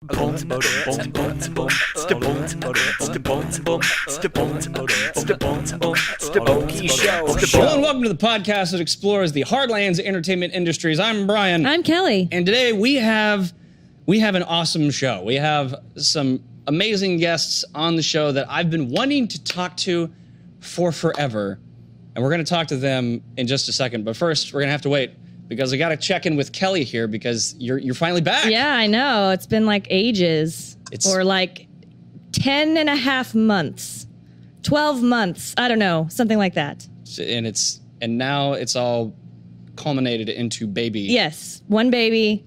Okie Show. Hello and welcome to the podcast that explores the hardlands entertainment industries. I'm Brian. I'm Kelly. And today we have an awesome show. We have some amazing guests on the show that I've been wanting to talk to for forever. And we're going to talk to them in just a second. But first, we're going to have to wait because I got to check in with Kelly here because you're finally back. Yeah, I know. It's been like ages. Or like 10 and a half months. 12 months. I don't know. Something like that. And now it's all culminated into baby. Yes. One baby.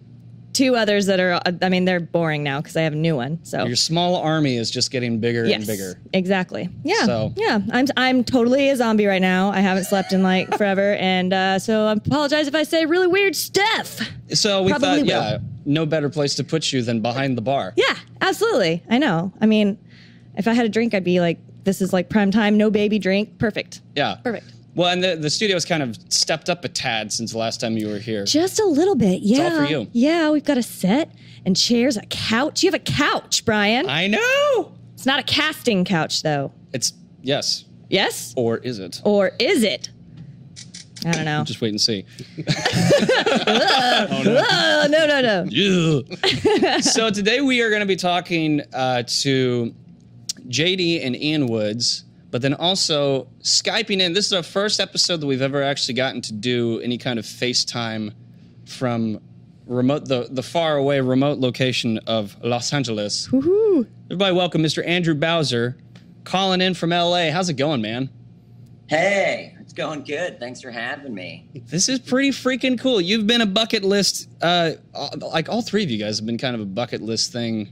Two others that are, I mean, they're boring now because I have a new one. So your small army is just getting bigger and bigger. Exactly. Yeah. Yeah. I'm totally a zombie right now. I haven't slept in like forever, and so I apologize if I say really weird stuff. So we thought, no better place to put you than behind the bar. Yeah, absolutely. I know. I mean, if I had a drink, I'd be like, this is like prime time, no baby drink. Perfect. Yeah. Perfect. Well, and the studio's kind of stepped up a tad since the last time you were here. Just a little bit, yeah. It's all for you. Yeah, we've got a set and chairs, a couch. You have a couch, Brian. I know. It's not a casting couch, though. It's, yes. Yes? Or is it? Or is it? I don't know. Just wait and see. No. Yeah. So today we are going to be talking to JD and Ian Woods, but then also Skyping in. This is our first episode that we've ever actually gotten to do any kind of FaceTime from the far away remote location of Los Angeles. Woohoo! Everybody welcome Mr. Andrew Bowser, calling in from LA. How's it going, man? Hey, it's going good. Thanks for having me. This is pretty freaking cool. You've been a bucket list, like all three of you guys have been kind of a bucket list thing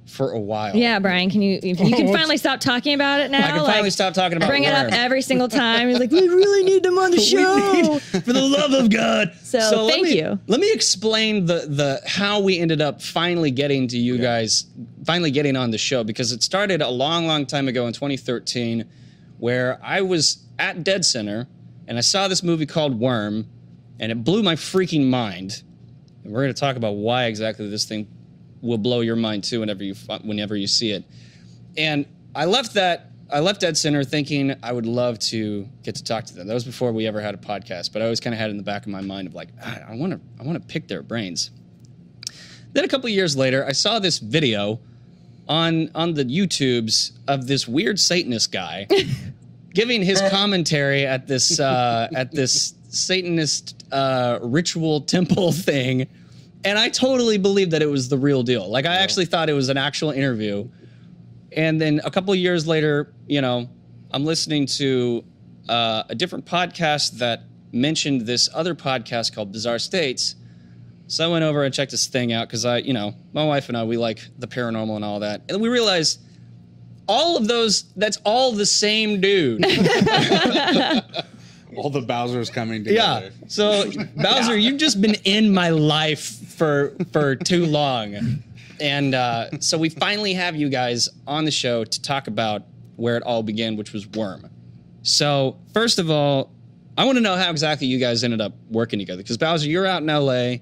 for a while. Yeah, Brian, you can finally stop talking about it now? I can finally stop talking about it. Bring it up every single time. He's like, we really need them on the show. For the love of God. So thank you. Let me explain the how we ended up finally getting to you guys, finally getting on the show, because it started a long, long time ago in 2013 where I was at Dead Center and I saw this movie called Worm and it blew my freaking mind. And we're going to talk about why exactly this thing will blow your mind too whenever you see it. And I left Dead Center thinking I would love to get to talk to them. That was before we ever had a podcast, but I always kind of had it in the back of my mind of like, I want to pick their brains. Then a couple of years later, I saw this video on the YouTubes of this weird Satanist guy giving his commentary at this Satanist ritual temple thing. And I totally believed that it was the real deal. Like, I actually thought it was an actual interview. And then a couple of years later, I'm listening to a different podcast that mentioned this other podcast called Bizarre States. So I went over and checked this thing out because my wife and I, we like the paranormal and all that. And we realized all of those, that's all the same dude. All the Bowsers coming together. Yeah. So, Bowser, you've just been in my life for too long. And so we finally have you guys on the show to talk about where it all began, which was Worm. So, first of all, I want to know how exactly you guys ended up working together. Because, Bowser, you're out in L.A.,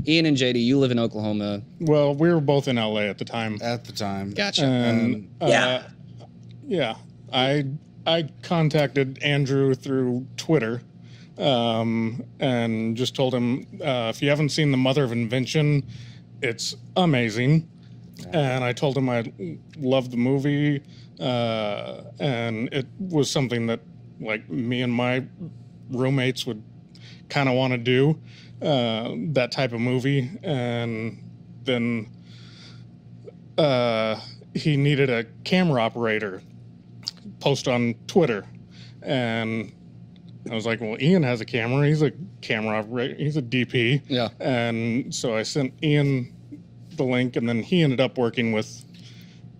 Ian and JD, you live in Oklahoma. Well, we were both in L.A. at the time. Gotcha. And, I contacted Andrew through Twitter and just told him, if you haven't seen The Mother of Invention, it's amazing. And I told him I loved the movie, and it was something that, like, me and my roommates would kind of want to do, that type of movie. And then he needed a camera operator. Post on Twitter, and I was like, well, Ian has a camera. He's a camera operator. He's a DP. Yeah. And so I sent Ian the link, and then he ended up working with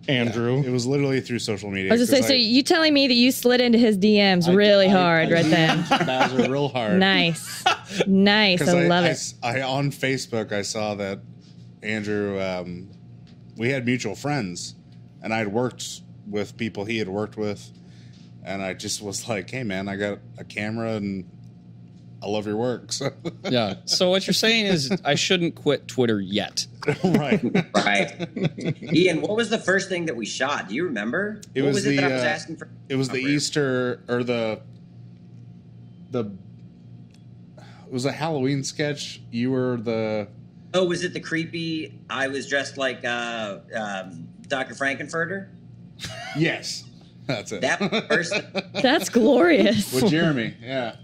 Andrew. Yeah, it was literally through social media. I was going to say, so you telling me that you slid into his DMs really hard right then. Bowser real hard. Nice. Nice. I love it. I on Facebook, I saw that Andrew, we had mutual friends, and I'd worked with people he had worked with, and I just was like, hey man, I got a camera and I love your work. So. Yeah. So what you're saying is I shouldn't quit Twitter yet. Right. Right. Ian, what was the first thing that we shot? Do you remember? It what was was the it that I was asking for? it was the Easter or the it was a Halloween sketch. You were the Oh, was it the creepy? I was dressed like Dr. Frankenfurter. Yes, that's it. That first. That's glorious. With Jeremy. Yeah.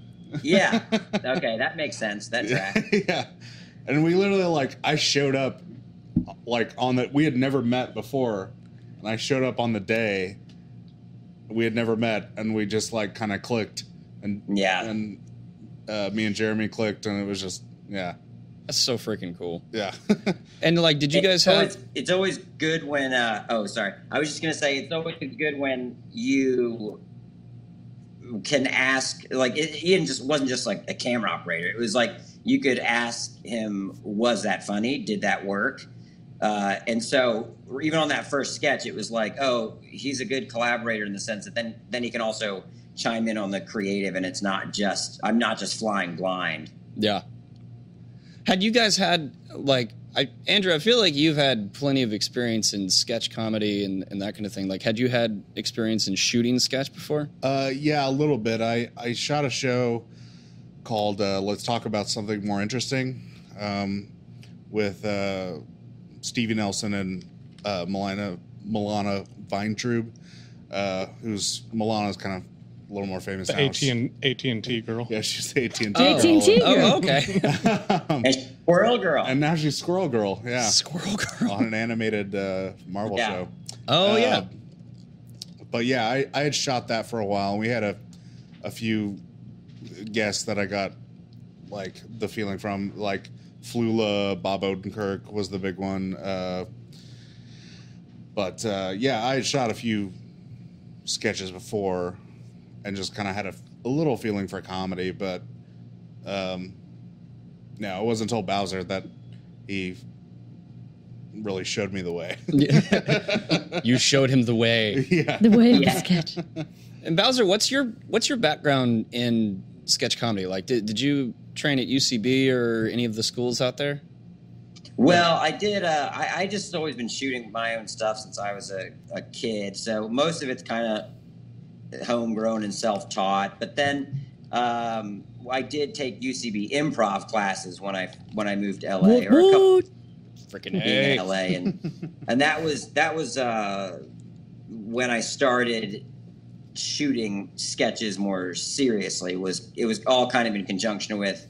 Yeah. Okay, that makes sense. That track. Yeah. And we literally I showed up we had never met before, and I showed up on the day we had never met, and we just kind of clicked, and me and Jeremy clicked, and it was just That's so freaking cool. yeah. And did you guys have? It's always good when. Sorry. I was just gonna say it's always good when you can ask. Ian just wasn't just a camera operator. It was you could ask him, "Was that funny? Did that work?" And so even on that first sketch, it was he's a good collaborator in the sense that then he can also chime in on the creative, and it's not just I'm not just flying blind. Yeah. Had you guys had Andrew, I feel like you've had plenty of experience in sketch comedy and that kind of thing. Had you had experience in shooting sketch before? Yeah, a little bit. I shot a show called Let's Talk About Something More Interesting with Stevie Nelson and Milana Weintraub, who's Milana's kind of a little more famous now. AT&T girl. Yeah, she's the AT&T Oh. girl. AT&T girl. Oh, okay. And Squirrel Girl. And now she's Squirrel Girl. Yeah, Squirrel Girl. on an animated Marvel show. Oh yeah. But yeah, I had shot that for a while, and we had a few guests that I got the feeling from, Flula, Bob Odenkirk was the big one. But I had shot a few sketches before, and just kind of had a little feeling for comedy, but no, it wasn't until Bowser that he really showed me the way. You showed him the way. Yeah. The way of the sketch. And Bowser, what's your background in sketch comedy? Did you train at UCB or any of the schools out there? Well, I did. I just always been shooting my own stuff since I was a kid. So most of it's kind of homegrown and self-taught. But then I did take UCB improv classes when I moved to LA, or a couple Freaking in LA, and that was when I started shooting sketches more seriously. It was all kind of in conjunction with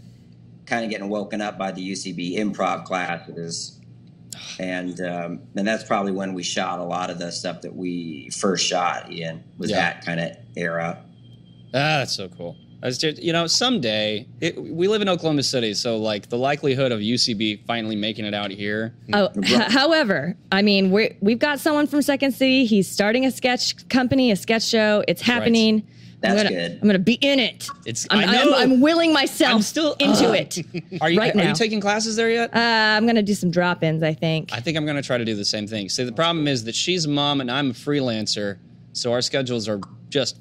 kind of getting woken up by the UCB improv classes, and that's probably when we shot a lot of the stuff that we first shot. Ian, was that kind of era. That's so cool. Someday we live in Oklahoma City, so the likelihood of UCB finally making it out here. Oh, however, I mean, we've got someone from Second City. He's starting a sketch company, a sketch show. It's happening. Right. That's good. I'm gonna be in it. I know. I'm willing myself I'm still into it. Are you right now. Are you taking classes there yet? I'm gonna do some drop-ins, I think. I think I'm gonna try to do the same thing. See, the problem is that she's a mom and I'm a freelancer, so our schedules are just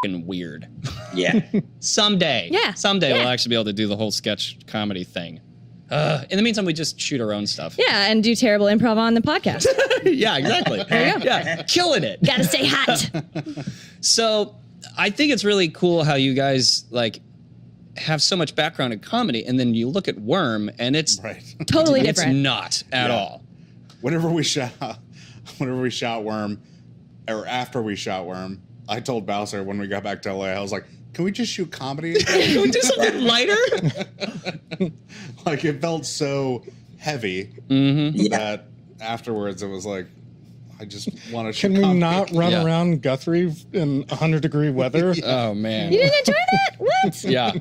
f***ing weird. Yeah. Someday Yeah. we'll actually be able to do the whole sketch comedy thing. In the meantime, we just shoot our own stuff. Yeah, and do terrible improv on the podcast. Yeah, exactly. There you go. Yeah, killing it. Gotta stay hot. So I think it's really cool how you guys have so much background in comedy, and then you look at Worm, and it's Right. Totally it's different. not at all. Whenever we shot Worm, or after we shot Worm, I told Bowser when we got back to LA, I was like, "Can we just shoot comedy?" Can we do something lighter? It felt so heavy Mm-hmm. that afterwards it was I just want to shoot Can we comedy. not run Yeah. around Guthrie in 100-degree weather? Oh man. You didn't enjoy that? What? Yeah.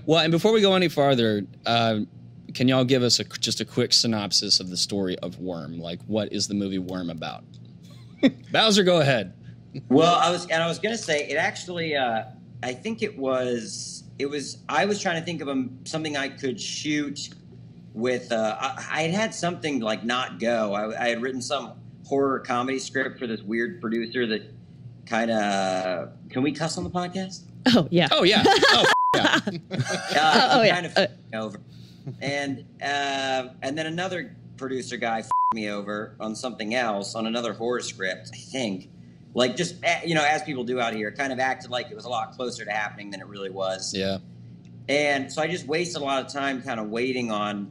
Well, and before we go any farther, can y'all give us just a quick synopsis of the story of Worm? What is the movie Worm about? Bowser, go ahead. Well, I was going to say it actually. I think it was. I was trying to think of something I could shoot with. I had something Not Go. I had written some horror comedy script for this weird producer that kind of. Can we cuss on the podcast? Oh, yeah. Oh yeah. Oh yeah. Yeah. Kind of me over. And then another producer guy me over on something else, on another horror script, I think. Like, just, as people do out here, kind of acted like it was a lot closer to happening than it really was. Yeah. And so I just wasted a lot of time kind of waiting on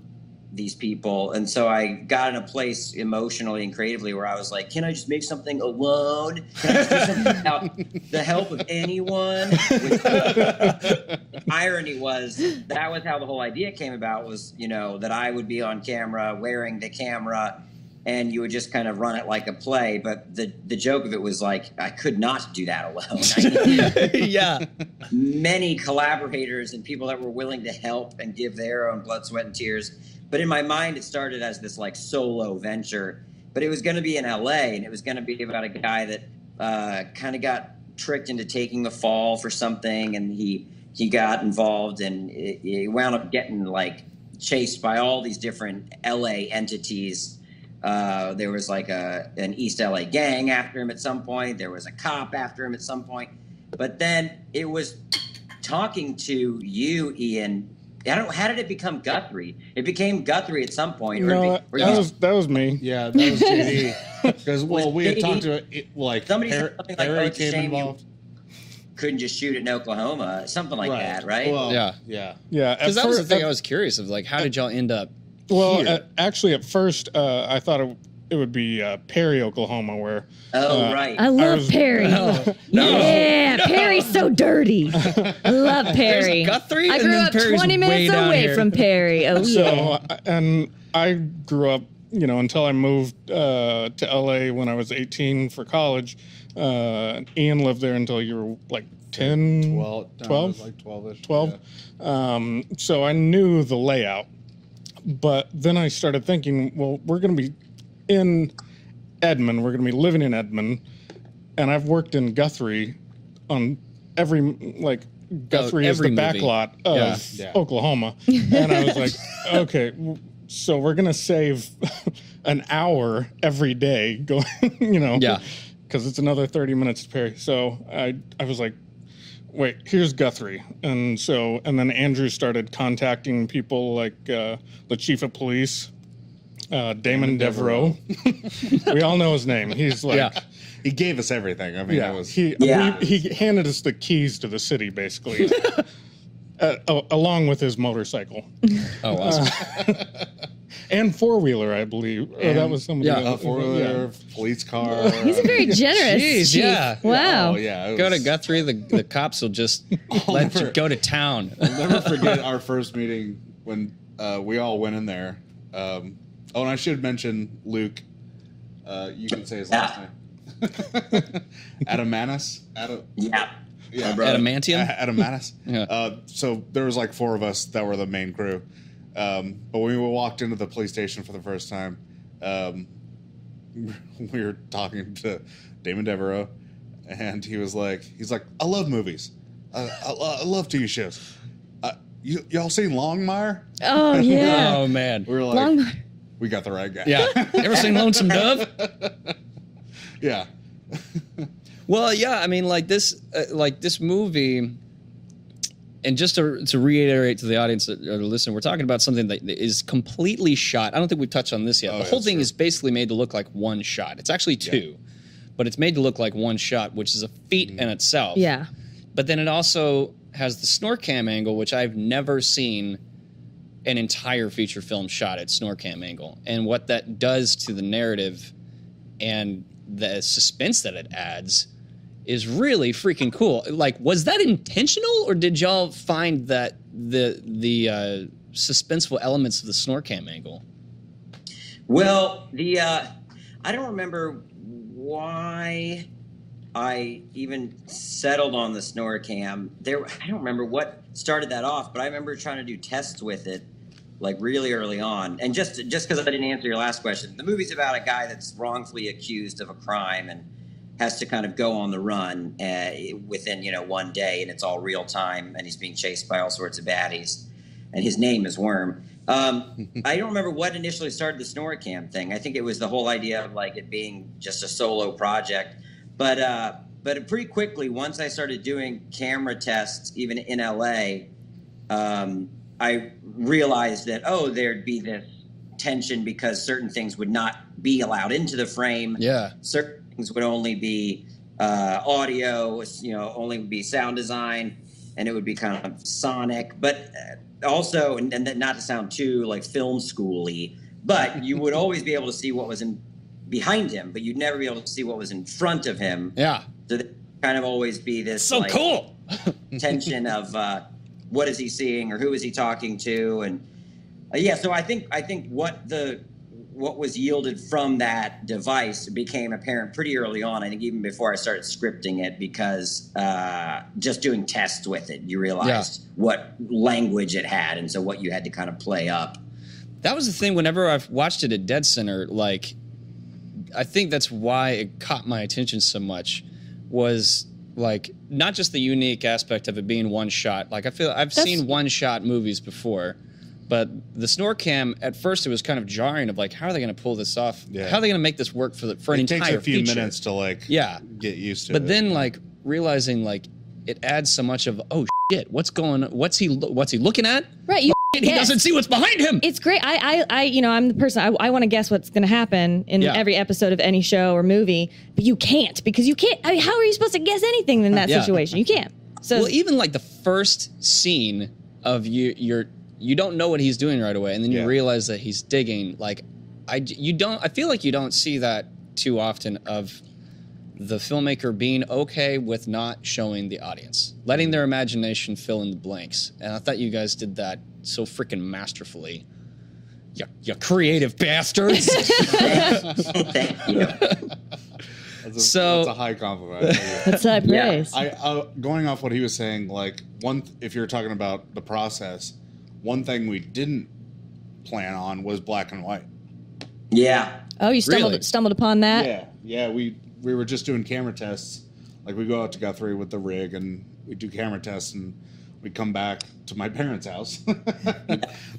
these people. And so I got in a place emotionally and creatively where I was like, can I just make something alone? Can I just do something without the help of anyone? Which, the irony was, that was how the whole idea came about, was, that I would be on camera wearing the camera and you would just kind of run it like a play. But the joke of it was like, I could not do that alone. I needed many collaborators and people that were willing to help and give their own blood, sweat, and tears. But in my mind, it started as this like solo venture, but it was going to be in LA, and it was going to be about a guy that kind of got tricked into taking a fall for something, and he got involved, and he wound up getting like chased by all these different LA entities. There was like an East LA gang after him at some point. There was a cop after him at some point. But then it was talking to you, Ian. How did it become Guthrie? It became Guthrie at some point. No, that was me. Yeah, that was JD. Because we had talked to somebody said something like, Harry it's a came shame involved. you couldn't just shoot it in Oklahoma, something like that, right? Well, Yeah. Because that was the thing I was curious of, like, how did y'all end up here? Actually, at first, I thought it would be Perry, Oklahoma, where... right. I love Perry. Perry's so dirty. I love Perry. Guthrie, I and grew then up Perry's 20 way minutes down away here. from Perry. And I grew up, until I moved to LA when I was 18 for college. Ian lived there until you were like 10, 12? Like 12-ish. 12. Yeah. So I knew the layout. But then I started thinking, well, we're going to be in Edmond. We're going to be living in Edmond. And I've worked in Guthrie on every, Guthrie is the movie. backlot of Oklahoma. And I was like, okay, so we're going to save an hour every day going, because it's another 30 minutes to Perry. So I was like, wait, here's Guthrie. And then Andrew started contacting people like the chief of police, Damon Devereaux. We all know his name. He's like, he gave us everything. I mean, it was he handed us the keys to the city, basically, along with his motorcycle. Oh, awesome. And four-wheeler, I believe. That was somebody. a four-wheeler, police car. He's a very generous Jeez, chief. yeah. Wow. Oh, yeah. Go to Guthrie, the cops will just let you go to town. I'll never forget our first meeting when we all went in there. And I should mention Luke. You can say his last name. Adamantis. Adamantium? Adamantis. Yeah. So there was like four of us that were the main crew. But when we walked into the police station for the first time, we were talking to Damon Devereaux, and he's like, I love movies. I love TV shows. Y'all seen Longmire? Oh, yeah. Oh, man. We were like, we got the right guy. Yeah. Ever seen Lonesome Dove? Yeah. Well, yeah. I mean, this movie, and just to reiterate to the audience that are listening, we're talking about something that is completely shot. I don't think we've touched on this yet. The whole thing is basically made to look like one shot. It's actually two, but it's made to look like one shot, which is a feat in itself. Yeah. But then it also has the Snorecam angle, which I've never seen an entire feature film shot at Snorecam angle. And what that does to the narrative and the suspense that it adds is really freaking cool. Like, was that intentional, or did y'all find that the suspenseful elements of the Snorecam angle? Well, I don't remember why I even settled on the Snorecam. I don't remember what started that off, but I remember trying to do tests with it, like really early on. And just because I didn't answer your last question, the movie's about a guy that's wrongfully accused of a crime and has to kind of go on the run within one day, and it's all real time, and he's being chased by all sorts of baddies, and his name is Worm. I don't remember what initially started the Snorecam thing. I think it was the whole idea of like it being just a solo project. But pretty quickly, once I started doing camera tests, even in LA, I realized that, there'd be this tension because certain things would not be allowed into the frame. Yeah. Certain things would only be audio, only would be sound design, and it would be kind of sonic. But also, and not to sound too like film schooly, but you would always be able to see what was behind him, but you'd never be able to see what was in front of him. Yeah. So there kind of always be this So cool tension of what is he seeing or who is he talking to, and so I think what was yielded from that device became apparent pretty early on. I think even before I started scripting it, because just doing tests with it, you realized what language it had, and so what you had to kind of play up. That was the thing. Whenever I've watched it at Dead Center, like, I think that's why it caught my attention so much, was like not just the unique aspect of it being one shot. Like, I feel I've seen one shot movies before, but the Snorecam, at first it was kind of jarring of like, how are they going to pull this off? Yeah. How are they going to make this work for an entire feature? It takes a few minutes to like get used to it. But then like realizing like it adds so much of, oh shit, what's he looking at? Right. He doesn't see what's behind him. It's great. I'm the person, I want to guess what's going to happen in every episode of any show or movie, but you can't, because you can't. I mean, how are you supposed to guess anything in that situation? You can't. So, well, even like the first scene of you don't know what he's doing right away, and then you realize that he's digging. Like, I feel like you don't see that too often of the filmmaker being okay with not showing the audience, letting their imagination fill in the blanks. And I thought you guys did that so freaking masterfully. You creative bastards. Thank you. That's a high compliment. That's high praise. Going off what he was saying, like, if you're talking about the process, one thing we didn't plan on was black and white. Yeah. Oh, you stumbled upon that? Yeah. We were just doing camera tests. Like, we go out to Guthrie with the rig and we do camera tests, and we come back to my parents' house.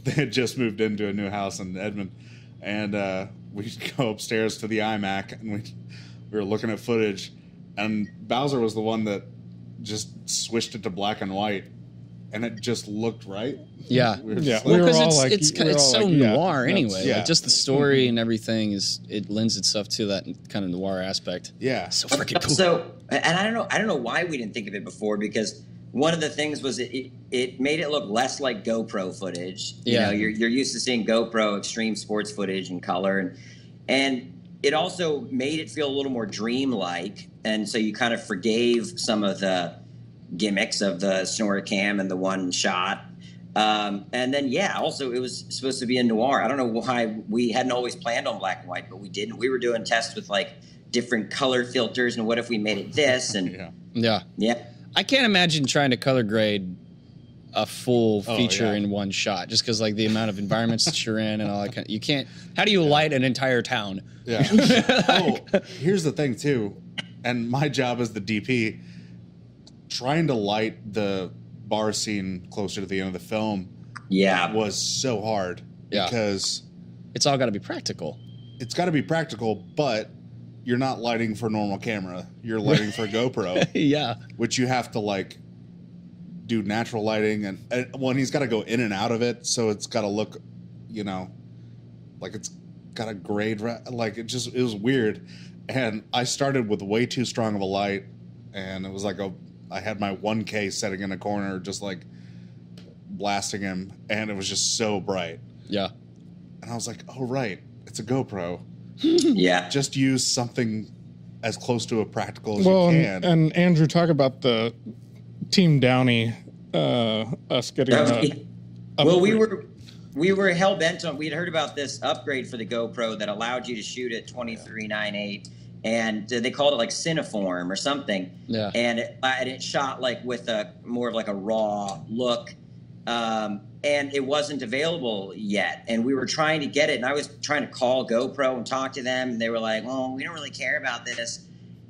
They had just moved into a new house in Edmond, and we go upstairs to the iMac, and we were looking at footage, and Bowser was the one that just switched it to black and white, and it just looked right. Yeah, because it's so noir anyway. Like, just the story and everything it lends itself to that kind of noir aspect. Yeah, so freaking cool. So, and I don't know why we didn't think of it before, because one of the things was it made it look less like GoPro footage. Yeah. You're used to seeing GoPro extreme sports footage in color, and it also made it feel a little more dreamlike, and so you kind of forgave some of the gimmicks of the Snorricam and the one shot. And then, also it was supposed to be a noir. I don't know why we hadn't always planned on black and white, but we didn't. We were doing tests with like different color filters, and what if we made it this? And yeah. I can't imagine trying to color grade a full feature in one shot, just because like the amount of environments that you're in and all that kind of, you can't. How do you light an entire town? Yeah. Here's the thing too, and my job as the DP, trying to light the bar scene closer to the end of the film was so hard because it's all got to be practical. It's got to be practical, but you're not lighting for normal camera. You're lighting for GoPro. Which you have to like do natural lighting, and he's got to go in and out of it, so it's got to look, like it's got a grade. Like it was weird, and I started with way too strong of a light, and it was like I had my 1K setting in a corner, just like blasting him, and it was just so bright. Yeah. And I was like, oh, right, it's a GoPro. Yeah. Just use something as close to a practical as you can. And Andrew, talk about the Team Downey, us getting we were hell bent on. We'd heard about this upgrade for the GoPro that allowed you to shoot at 23:9:8. And they called it like Cineform or something. Yeah. And it shot like with a more of like a raw look. And it wasn't available yet. And we were trying to get it. And I was trying to call GoPro and talk to them. And they were like, "Oh, we don't really care about this."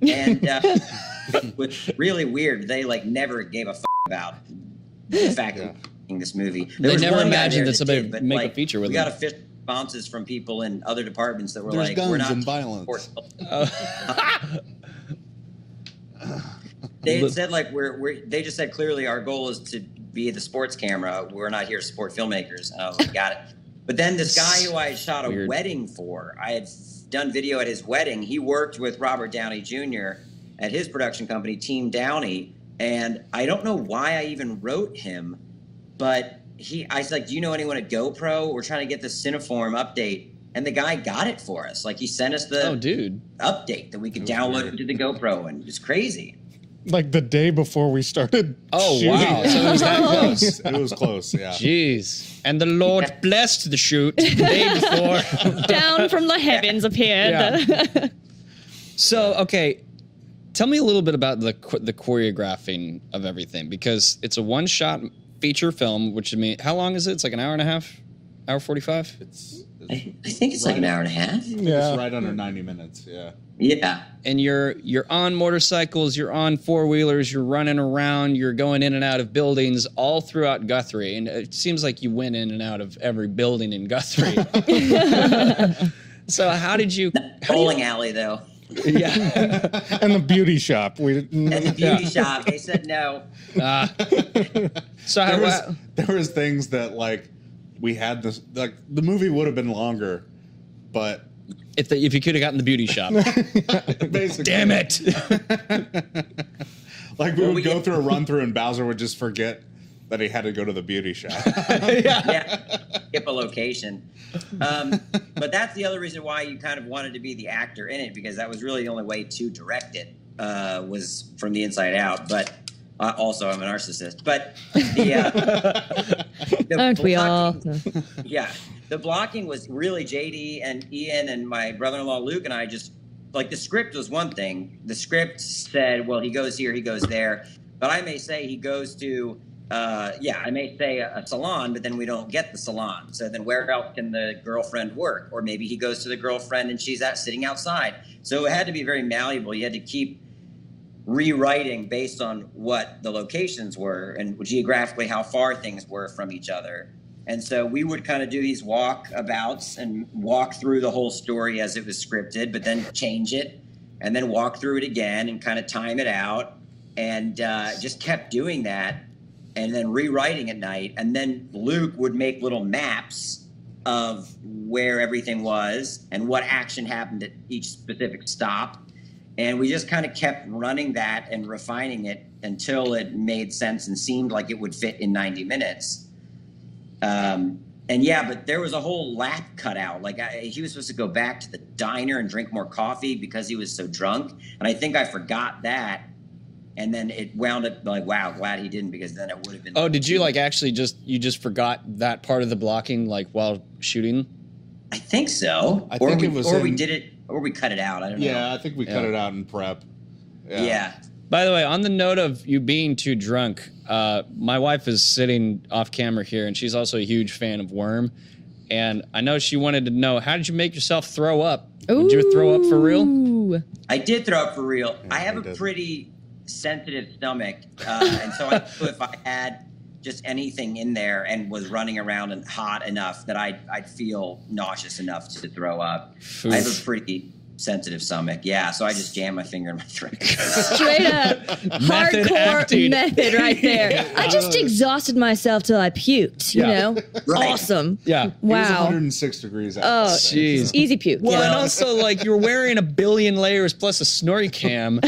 And it was really weird. They like never gave a about the fact that making this movie. They never imagined that somebody would make a feature with we them. got official responses from people in other departments that were There's like, guns "We're not and violence." They had said like they just said clearly our goal is to via the sports camera. We're not here to support filmmakers. And I was like, got it. But then this guy who I had shot a wedding for, I had done video at his wedding. He worked with Robert Downey Jr. at his production company, Team Downey. And I don't know why I even wrote him, but I was like, do you know anyone at GoPro? We're trying to get the Cineform update. And the guy got it for us. Like, he sent us the update that we could download into the GoPro, and it's crazy. Like the day before we started. Oh, shooting. wow. So it was that close. It was close, yeah. Jeez. And the Lord blessed the shoot the day before. Down from the heavens appeared. Yeah. So, okay, tell me a little bit about the choreographing of everything, because it's a one-shot feature film, which, I mean, how long is it? It's like an hour and a half? Hour 45? I think it's like an hour and a half. Yeah. It's right under 90 minutes, yeah. Yeah. And you're on motorcycles, you're on four-wheelers, you're running around, you're going in and out of buildings all throughout Guthrie. And it seems like you went in and out of every building in Guthrie. So how did you... Bowling alley, though. Yeah. And the beauty shop. And the beauty shop. They said no. So there was things that, like, we had this... Like, the movie would have been longer, but... If you could have gotten the beauty shop. Basically. Damn it. Like, we would go through a run-through and Bowser would just forget that he had to go to the beauty shop. Yeah. Skip a location. But that's the other reason why you kind of wanted to be the actor in it, because that was really the only way to direct it, was from the inside out. But also, I'm a narcissist. But the aren't we all? No. Yeah. The blocking was really JD and Ian and my brother-in-law Luke and I just, like, the script was one thing. The script said, well, he goes here, he goes there. But I may say he goes to, I may say a salon, but then we don't get the salon. So then where else can the girlfriend work? Or maybe he goes to the girlfriend and she's sitting outside. So it had to be very malleable. You had to keep rewriting based on what the locations were and geographically how far things were from each other. And so we would kind of do these walkabouts and walk through the whole story as it was scripted, but then change it and then walk through it again and kind of time it out, and just kept doing that and then rewriting at night. And then Luke would make little maps of where everything was and what action happened at each specific stop. And we just kind of kept running that and refining it until it made sense and seemed like it would fit in 90 minutes. But there was a whole lap cut out. Like, he was supposed to go back to the diner and drink more coffee because he was so drunk. And I think I forgot that. And then it wound up like, wow, glad he didn't, because then it would have been. Oh, did you like actually you just forgot that part of the blocking, like, while shooting? I think so. We did it, or we cut it out. I don't know. Yeah, I think we cut it out in prep. Yeah. By the way, on the note of you being too drunk, my wife is sitting off camera here, and she's also a huge fan of Worm. And I know she wanted to know, how did you make yourself throw up? Ooh. Did you throw up for real? I did throw up for real. Yeah, I have a pretty sensitive stomach, and so I knew if I had just anything in there and was running around and hot enough that I'd feel nauseous enough to throw up. Oof. I have a pretty sensitive stomach, so I just jammed my finger in my throat. Straight up hardcore method right there. I just exhausted myself till I puked, you know? Right. Awesome. Yeah. Wow. It was 106 degrees out. Oh, jeez. Easy puke. Well, and also, like, you're wearing a billion layers plus a Snorricam.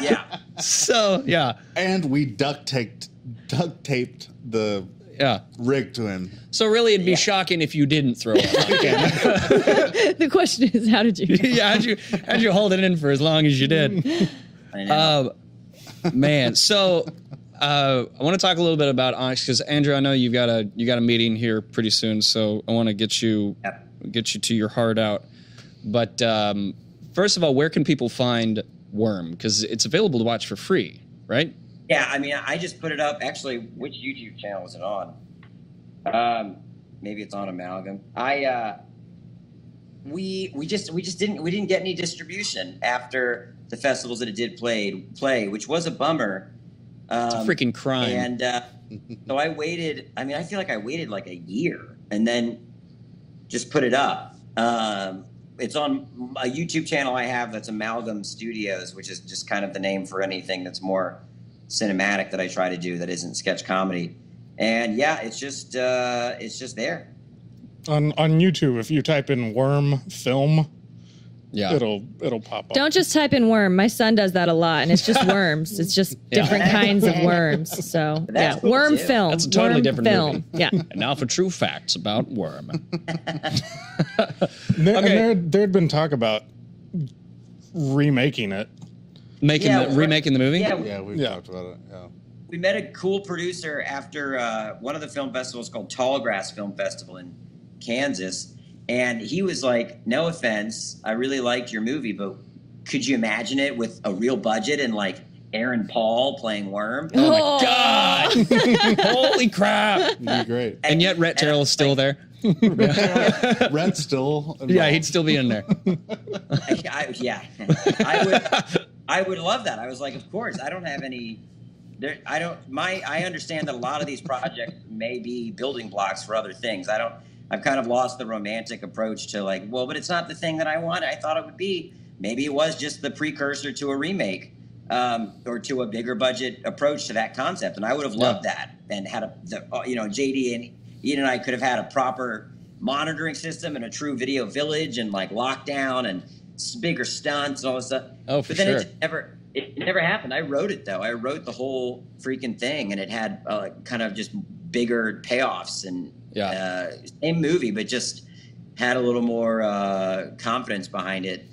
Yeah. So, yeah. And we duct taped the rig to him. So really, it'd be shocking if you didn't throw up. The question is, how did you? How'd you hold it in for as long as you did? I know. Man. So I want to talk a little bit about Onyx, because Andrew, I know you got a meeting here pretty soon, so I want to get you to your heart out. But first of all, where can people find Worm? Because it's available to watch for free, right? Yeah, I mean, I just put it up. Actually, which YouTube channel is it on? Maybe it's on Amalgam. We didn't get any distribution after the festivals that it did play, which was a bummer. It's a freaking crime. And so I waited. I mean, I feel like I waited like a year and then just put it up. It's on a YouTube channel I have that's Amalgam Studios, which is just kind of the name for anything that's more cinematic that I try to do that isn't sketch comedy. And yeah, it's just there. On YouTube, if you type in worm film, it'll pop up. Don't just type in worm. My son does that a lot, and it's just worms. It's just different kinds of worms. So That's cool worm too. film. That's a totally worm different film. movie. Yeah. And now for true facts about worm. There'd been talk about remaking it. Remaking the movie? Yeah, we've talked about it. Yeah. We met a cool producer after one of the film festivals called Tallgrass Film Festival in Kansas. And he was like, no offense, I really liked your movie, but could you imagine it with a real budget and like Aaron Paul playing Worm? Oh my God. Holy crap. It'd be great. And yet Rhett Terrell is still there. Rhett's still involved. Yeah, he'd still be in there. I would love that. I was like, of course, I don't have any. I understand that a lot of these projects may be building blocks for other things. I've kind of lost the romantic approach to like, well, but it's not the thing that I wanted. I thought it would be. Maybe it was just the precursor to a remake or to a bigger budget approach to that concept. And I would have loved that and had JD and Ian and I could have had a proper monitoring system and a true video village and like lockdown and bigger stunts and all this stuff. Oh, for but then sure. It never happened. I wrote it though. I wrote the whole freaking thing, and it had kind of just bigger payoffs and same movie, but just had a little more confidence behind it.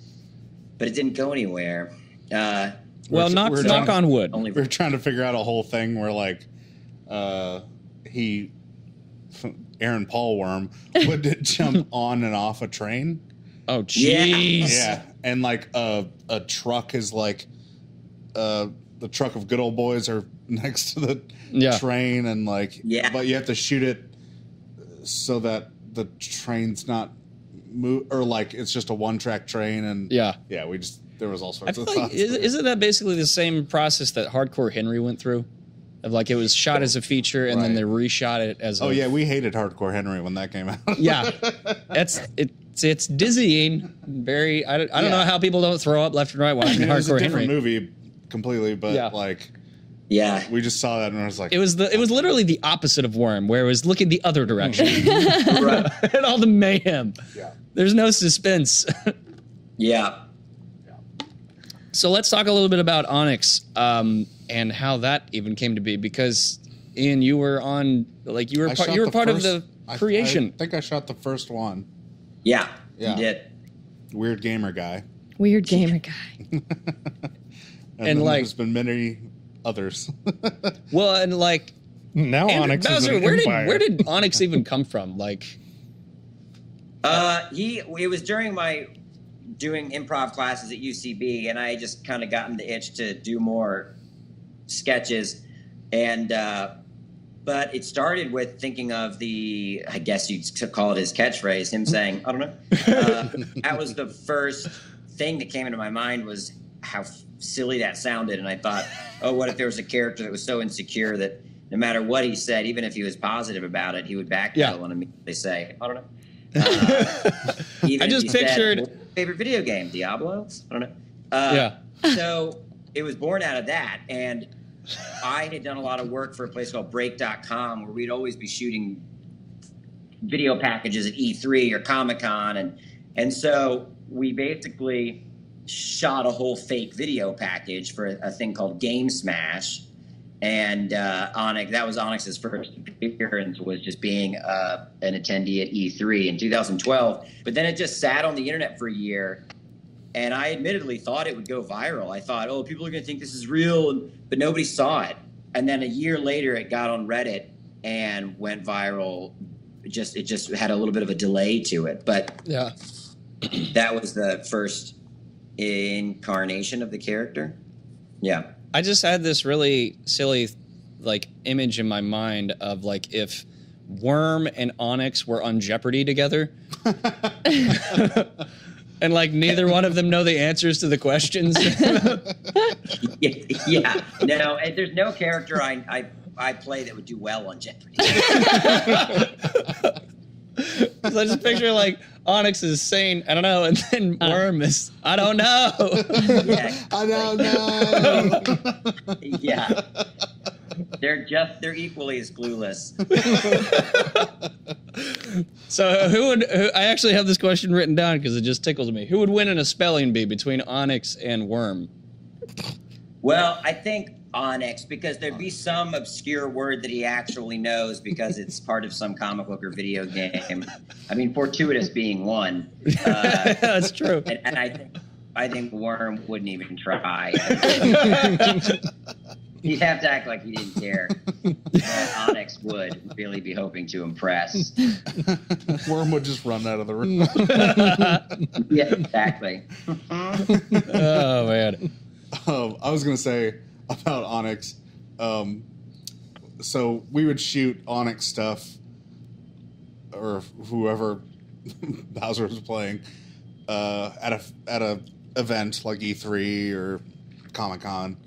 But it didn't go anywhere. Well, knock on wood. We're trying to figure out a whole thing where like Aaron Paul Worm would jump on and off a train. Oh, jeez. Yeah, and like a truck is like the truck of good old boys are next to the train, and like but you have to shoot it so that the train's not move, or like it's just a one-track train, and there was all sorts of thoughts. Isn't that basically the same process that Hardcore Henry went through? Of like it was shot as a feature and then they reshot it as we hated Hardcore Henry when that came out. Yeah. It's dizzying. Very I don't know how people don't throw up left and right watching Hardcore Henry. It was a different movie completely, but we just saw that and I was like, it was literally the opposite of Worm, where it was looking the other direction. And all the mayhem. Yeah. There's no suspense. Yeah. So let's talk a little bit about Onyx and how that even came to be, because Ian, you were on part of the creation. I think I shot the first one. Yeah, you did. Weird gamer guy. and like there's been many others. Well, and like now Onyx Bowser, is an where did Onyx even come from? Like, it was during my doing improv classes at UCB, and I just kind of gotten the itch to do more sketches, and but it started with thinking of I guess you'd call it his catchphrase, him saying, I don't know. That was the first thing that came into my mind, was how silly that sounded, and I thought, oh, what if there was a character that was so insecure that no matter what he said, even if he was positive about it, he would backpedal and immediately say, I don't know. I just pictured favorite video game, Diablo? I don't know. So it was born out of that, and I had done a lot of work for a place called break.com, where we'd always be shooting video packages at E3 or Comic-Con, and so we basically shot a whole fake video package for a thing called Game Smash. And Onyx, that was Onyx's first appearance, was just being an attendee at E3 in 2012. But then it just sat on the internet for a year, and I admittedly thought it would go viral. I thought, oh, people are going to think this is real, but nobody saw it. And then a year later, it got on Reddit and went viral. It just had a little bit of a delay to it, but that was the first incarnation of the character. Yeah. I just had this really silly, like, image in my mind of, like, if Worm and Onyx were on Jeopardy together, and, like, neither one of them know the answers to the questions. Yeah. No, there's no character I play that would do well on Jeopardy. So I just picture, like, Onyx is saying, I don't know, and then Worm is, I don't know. Yeah. I don't know. Yeah. they're equally as clueless. So I actually have this question written down because it just tickles me. Who would win in a spelling bee between Onyx and Worm? Well, I think Onyx, because there'd be some obscure word that he actually knows because it's part of some comic book or video game. I mean, Fortuitous being one. That's true. And I think Worm wouldn't even try. He'd have to act like he didn't care. Onyx would really be hoping to impress. Worm would just run out of the room. Yeah, exactly. Oh, man. I was going to say about Onyx. So we would shoot Onyx stuff, or whoever Bowser was playing, at a event like E3 or Comic-Con.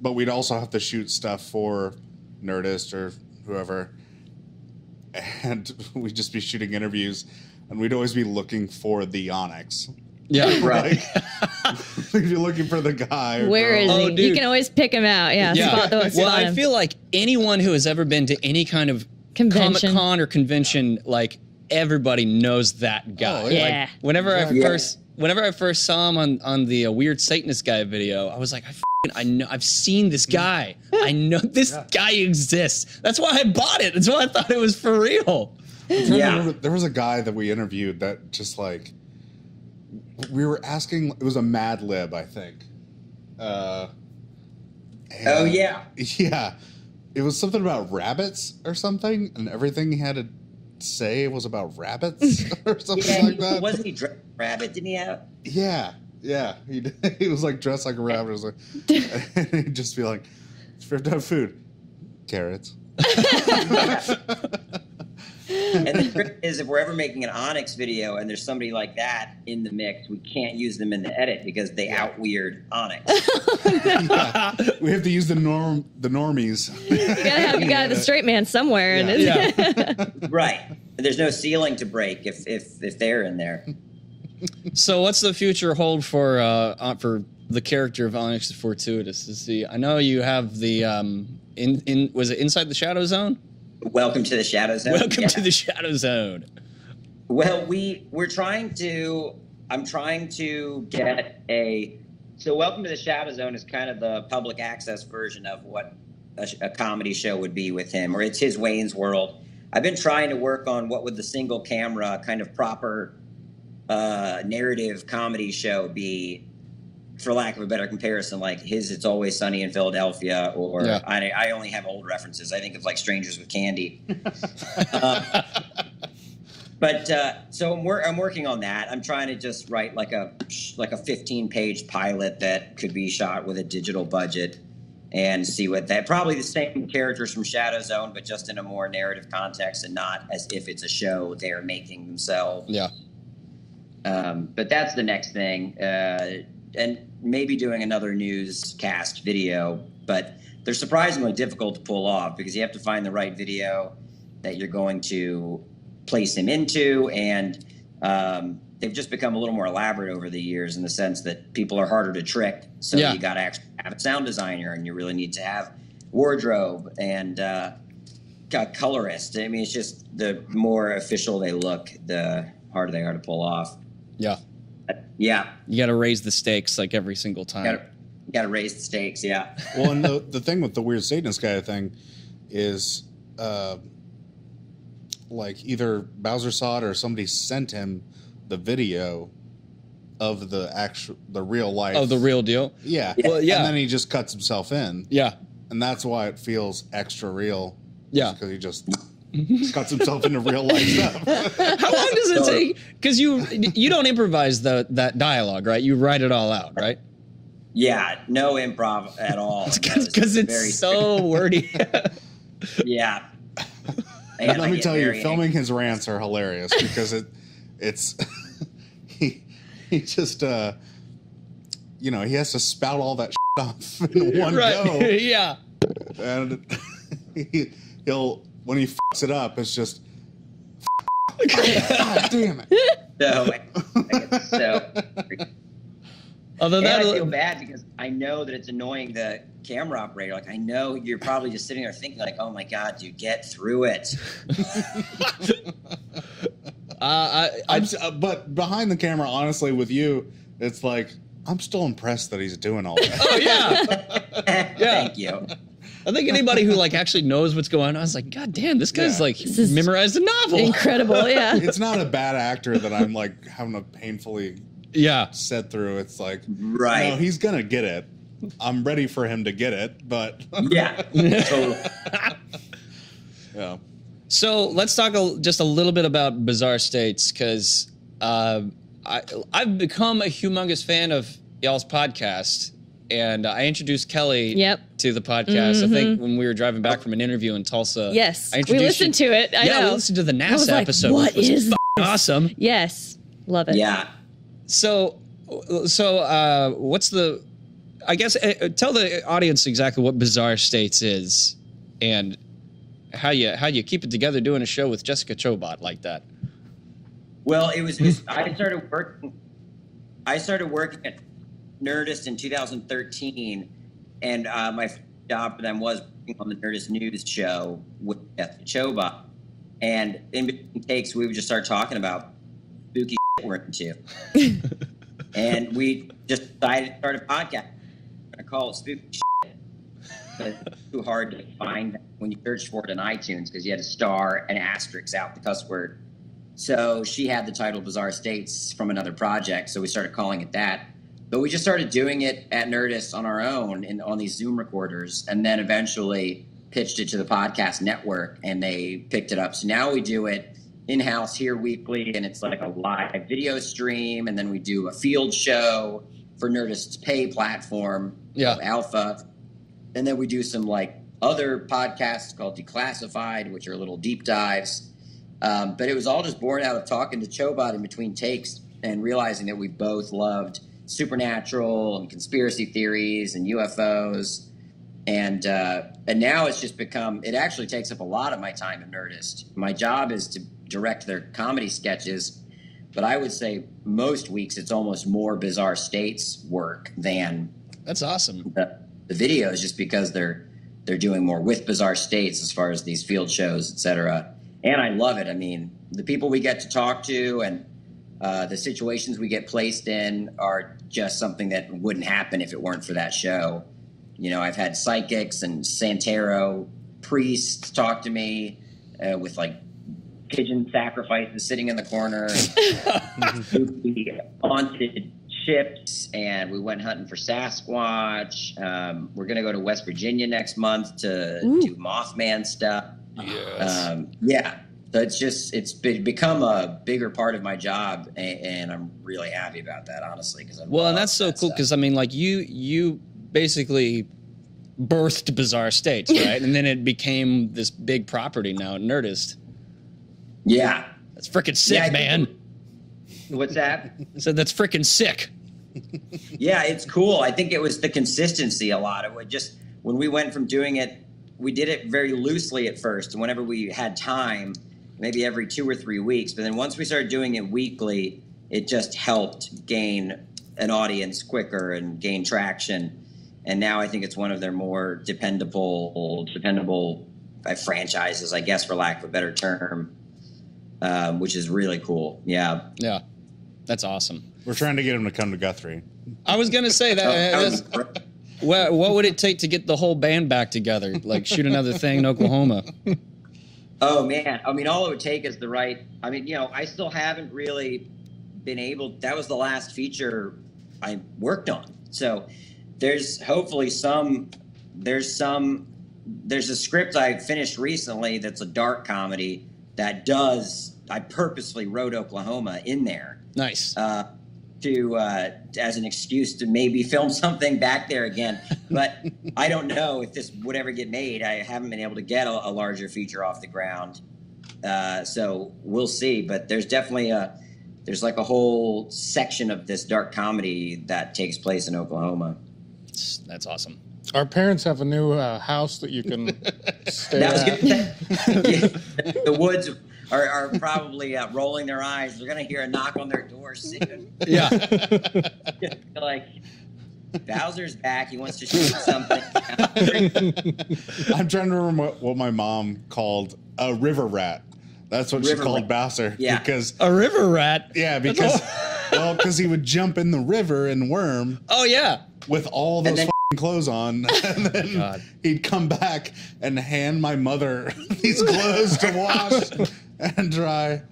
But we'd also have to shoot stuff for Nerdist or whoever. And we'd just be shooting interviews, and we'd always be looking for the Onyx. Yeah, right. If you're looking for the guy. Where is he? dude. You can always pick him out. Yeah. Well, I feel like anyone who has ever been to any kind of Convention. Comic-Con or convention, like, everybody knows that guy. Oh, yeah. Like, whenever Exactly. I first saw him on the Weird Satanist Guy video, I was like, I know, I've seen this guy. I know this guy exists. That's why I bought it. That's why I thought it was for real. Yeah. There was a guy that we interviewed that just like, we were asking, it was a Mad Lib, I think. Oh, yeah. Yeah. It was something about rabbits or something, and everything he had to say was about rabbits or something like that. Wasn't he dressed like a rabbit? Didn't he have? Yeah. He was like dressed like a rabbit. It was like, and he'd just be like, "It's fair to have food, carrots." And the trick is, if we're ever making an Onyx video and there's somebody like that in the mix, we can't use them in the edit because they out weird Onyx. Yeah. We have to use the normies. You gotta have the guy, the straight man somewhere. Yeah. And Right. And there's no ceiling to break if they're in there. So what's the future hold for the character of Onyx the Fortuitous? I know you have the was it Inside the Shadow Zone? Welcome to the Shadow Zone. Welcome to the Shadow Zone. Well, I'm trying to get so Welcome to the Shadow Zone is kind of the public access version of what a comedy show would be with him, or it's his Wayne's World. I've been trying to work on what would the single camera kind of proper narrative comedy show be, for lack of a better comparison, like his It's Always Sunny in Philadelphia, or I only have old references. I think of like Strangers with Candy. So I'm working on that. I'm trying to just write like a 15-page pilot that could be shot with a digital budget and see what that, probably the same characters from Shadow Zone, but just in a more narrative context and not as if it's a show they're making themselves. Yeah. But that's the next thing. And maybe doing another newscast video, but they're surprisingly difficult to pull off because you have to find the right video that you're going to place him into, and they've just become a little more elaborate over the years in the sense that people are harder to trick. So you got to actually have a sound designer, and you really need to have wardrobe and a colorist. I mean, it's just the more official they look, the harder they are to pull off. Yeah. Yeah. You got to raise the stakes like every single time. You got to raise the stakes, yeah. Well, and the thing with the Weird Satanist Guy thing is, like either Bowser saw it or somebody sent him the video of the real life. Oh, the real deal? Yeah. Well, yeah. And then he just cuts himself in. Yeah. And that's why it feels extra real. Yeah. Because he just cuts himself into real life stuff. How long does it take? Because you don't improvise that dialogue, right? You write it all out, right? Yeah, no improv at all. Because it's so wordy. Yeah. And let me tell you, filming his rants are hilarious because it's he just he has to spout all that off in one go. Yeah. And he'll when he fucks it up, it's just God damn it. So Although I feel bad because I know that it's annoying the camera operator. Like, I know you're probably just sitting there thinking like, oh my God, dude, get through it. But behind the camera, honestly, with you, it's like, I'm still impressed that he's doing all that. Oh yeah. Thank you. I think anybody who like actually knows what's going on is like, God damn, this guy's like memorized a novel. Incredible, yeah. It's not a bad actor that I'm like having to painfully sit through. It's like, right. No, he's gonna get it. I'm ready for him to get it, but yeah. Totally. Yeah. So let's talk just a little bit about Bizarre States, because I've become a humongous fan of y'all's podcast. And I introduced Kelly to the podcast, I think, when we were driving back from an interview in Tulsa. Yes, we listened to it. I know. We listened to the NASA episode, what which is was awesome. Yes, love it. Yeah. So what's the... I guess, tell the audience exactly what Bizarre States is and how you keep it together doing a show with Jessica Chobot like that. Well, it was I started working at Nerdist in 2013, and my job for them was working on the Nerdist news show with Jessica Chobot. And in between takes, we would just start talking about spooky shit we're into. And we just decided to start a podcast. I call it Spooky Shit. But it's too hard to find when you search for it in iTunes, because you had to star and asterisk out the cuss word. So she had the title Bizarre States from another project, so we started calling it that. But we just started doing it at Nerdist on our own on these Zoom recorders, and then eventually pitched it to the podcast network, and they picked it up. So now we do it in-house here weekly, and it's like a live video stream, and then we do a field show for Nerdist's pay platform, Alpha. And then we do some like other podcasts called Declassified, which are little deep dives. But it was all just born out of talking to Chobot in between takes and realizing that we both loved supernatural and conspiracy theories and UFOs. And now it's just become, it actually takes up a lot of my time at Nerdist. My job is to direct their comedy sketches, but I would say most weeks it's almost more Bizarre States work than that's awesome. The videos, just because they're doing more with Bizarre States as far as these field shows, etc. And I love it. I mean, the people we get to talk to and the situations we get placed in are just something that wouldn't happen if it weren't for that show. You know, I've had psychics and Santero priests talk to me with like pigeon sacrifices sitting in the corner, and haunted ships, and we went hunting for Sasquatch. We're going to go to West Virginia next month to do Mothman stuff. Yes. So it's become a bigger part of my job, and I'm really happy about that, honestly. And that's so cool, because I mean, like you basically birthed Bizarre States, right? And then it became this big property now at Nerdist. Yeah. That's freaking sick, man. What's that? I said that's freaking sick. Yeah, it's cool. I think it was the consistency a lot. It would just, when we went from doing it, we did it very loosely at first, and whenever we had time, maybe every 2 or 3 weeks. But then once we started doing it weekly, it just helped gain an audience quicker and gain traction. And now I think it's one of their more dependable franchises, I guess, for lack of a better term, which is really cool. Yeah. Yeah. That's awesome. We're trying to get him to come to Guthrie. I was going to say that. What would it take to get the whole band back together? Like shoot another thing in Oklahoma? Oh, man. I mean, all it would take is I still haven't really been able. That was the last feature I worked on. So there's hopefully there's a script I finished recently that's a dark comedy that I purposely wrote Oklahoma in there. Nice. As an excuse to maybe film something back there again. But I don't know if this would ever get made. I haven't been able to get a larger feature off the ground. So we'll see. But there's definitely there's like a whole section of this dark comedy that takes place in Oklahoma. That's awesome. Our parents have a new house that you can stay at. The woods are probably rolling their eyes. They're going to hear a knock on their door soon. Yeah. Bowser's back. He wants to shoot something. I'm trying to remember what my mom called a river rat. That's what she called Bowser. Yeah. Because A river rat. yeah, because he would jump in the river and worm. Oh yeah. With all those f***ing clothes on, and then he'd come back and hand my mother these clothes to wash and dry.